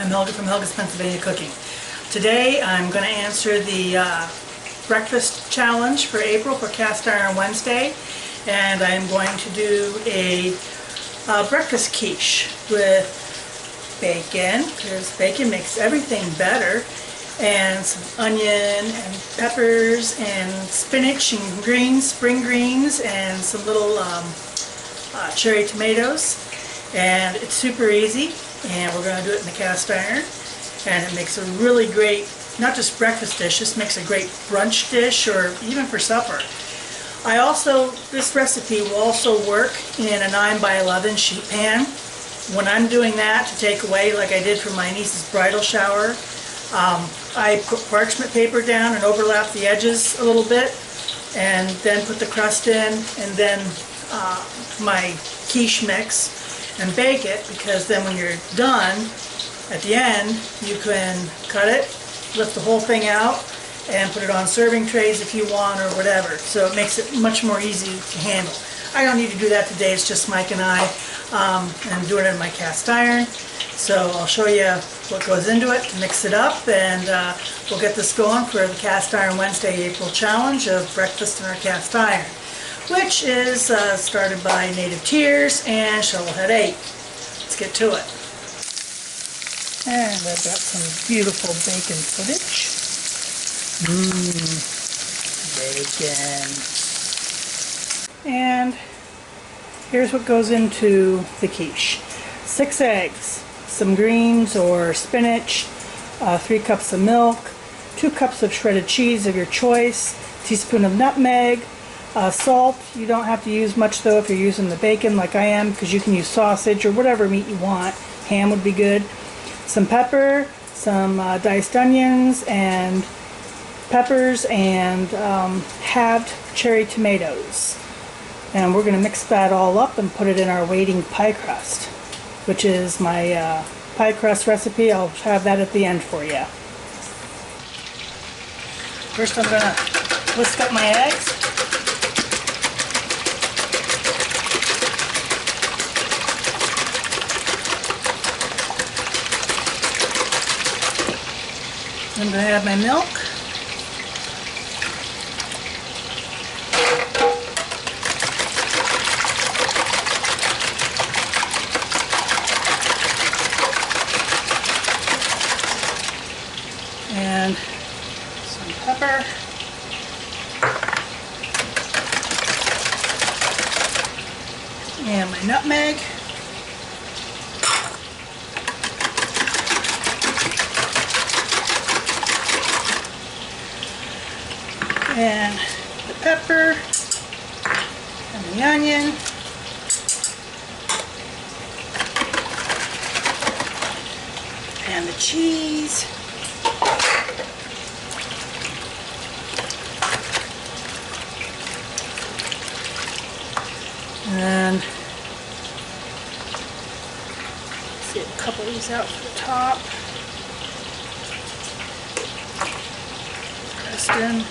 I'm Helga from Helga's Pennsylvania Cooking. Today I'm going to answer the breakfast challenge for April for Cast Iron Wednesday, and I'm going to do a breakfast quiche with bacon, because bacon makes everything better, and some onion and peppers and spinach and greens, spring greens, and some little cherry tomatoes. And it's super easy, and we're going to do it in the cast iron, and it makes a really great, not just breakfast dish, this makes a great brunch dish or even for supper. This recipe will also work in a 9x11 sheet pan. When I'm doing that to take away, like I did for my niece's bridal shower, I put parchment paper down and overlap the edges a little bit, and then put the crust in, and then my quiche mix, and bake it, because then when you're done, at the end, you can cut it, lift the whole thing out, and put it on serving trays if you want, or whatever. So it makes it much more easy to handle. I don't need to do that today, it's just Mike and I, and I'm doing it in my cast iron. So I'll show you what goes into it to mix it up, and we'll get this going for the Cast Iron Wednesday April challenge of breakfast in our cast iron, which is started by Native Tears and Shovelhead 8. Let's get to it. And I've got some beautiful bacon footage. Bacon. And here's what goes into the quiche. 6 eggs, some greens or spinach, 3 cups of milk, 2 cups of shredded cheese of your choice, a teaspoon of nutmeg, salt. You don't have to use much though if you're using the bacon like I am, because you can use sausage or whatever meat you want. Ham would be good. Some pepper, some diced onions and peppers, and halved cherry tomatoes. And we're going to mix that all up and put it in our waiting pie crust, which is my pie crust recipe. I'll have that at the end for you. First I'm going to whisk up my eggs. I'm going to add my milk. And some pepper. And my nutmeg. And the pepper, and the onion, and the cheese, and see a couple of these out to the top. Pressed in.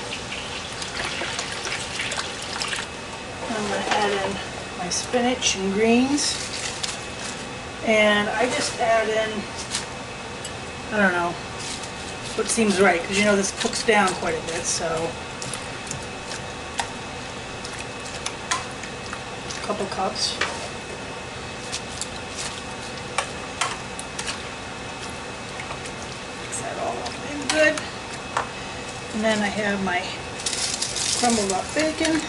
I'm going to add in my spinach and greens, and I just add in, I don't know, what seems right, because you know this cooks down quite a bit, so a couple cups. Mix that all up in good, and then I have my crumbled up bacon.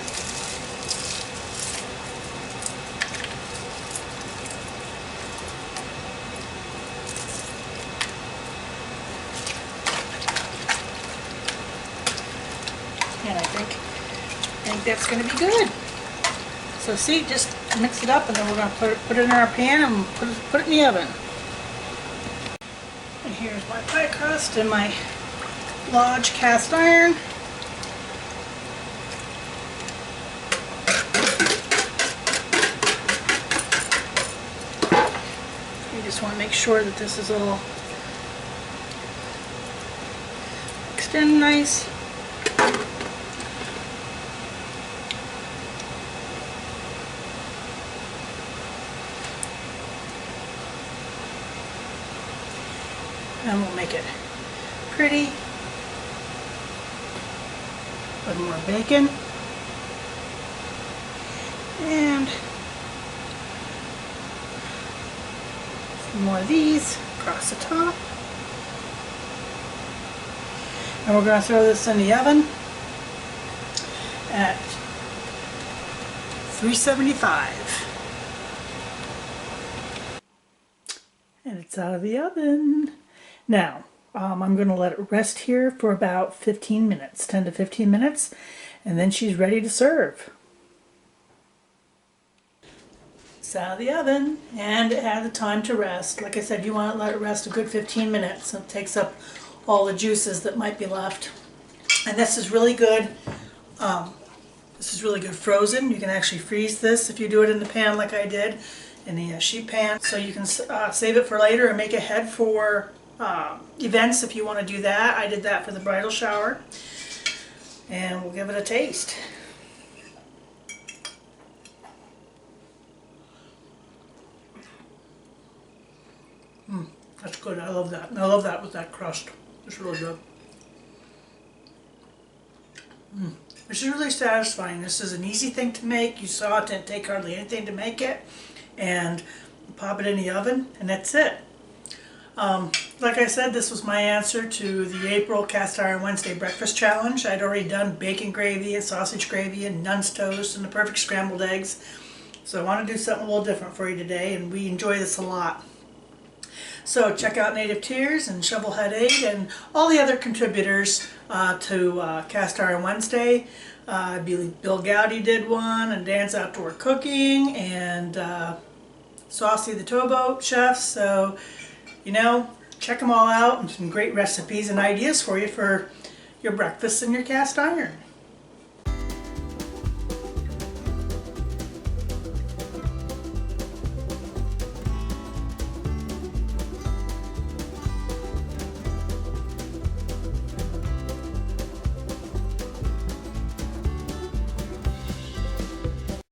And I think that's going to be good. So see, just mix it up, and then we're going to put it in our pan and put it in the oven. And here's my pie crust and my Lodge cast iron. You just want to make sure that this is all mixed in nice. And we'll make it pretty with more bacon. And some more of these across the top. And we're going to throw this in the oven at 375. And it's out of the oven. Now, I'm going to let it rest here for about 15 minutes, 10 to 15 minutes, and then she's ready to serve. It's out of the oven, and it had the time to rest. Like I said, you want to let it rest a good 15 minutes, so it takes up all the juices that might be left. And this is really good. This is really good frozen. You can actually freeze this if you do it in the pan like I did, in the sheet pan. So you can save it for later and make ahead for events if you want to do that. I did that for the bridal shower. And we'll give it a taste. That's good. I love that. And I love that with that crust. It's really good. This is really satisfying. This is an easy thing to make. You saw it didn't take hardly anything to make it. And pop it in the oven, and that's it. Like I said, this was my answer to the April Cast Iron Wednesday Breakfast Challenge. I'd already done bacon gravy and sausage gravy and Nun's toast and the perfect scrambled eggs. So I want to do something a little different for you today, and we enjoy this a lot. So check out Native Tears and Shovelhead 8 and all the other contributors to Cast Iron Wednesday. I believe Bill Gowdy did one, and Dan's Outdoor Cooking, and Saucy the Towboat Chef. So, you know, check them all out, and some great recipes and ideas for you for your breakfast and your cast iron.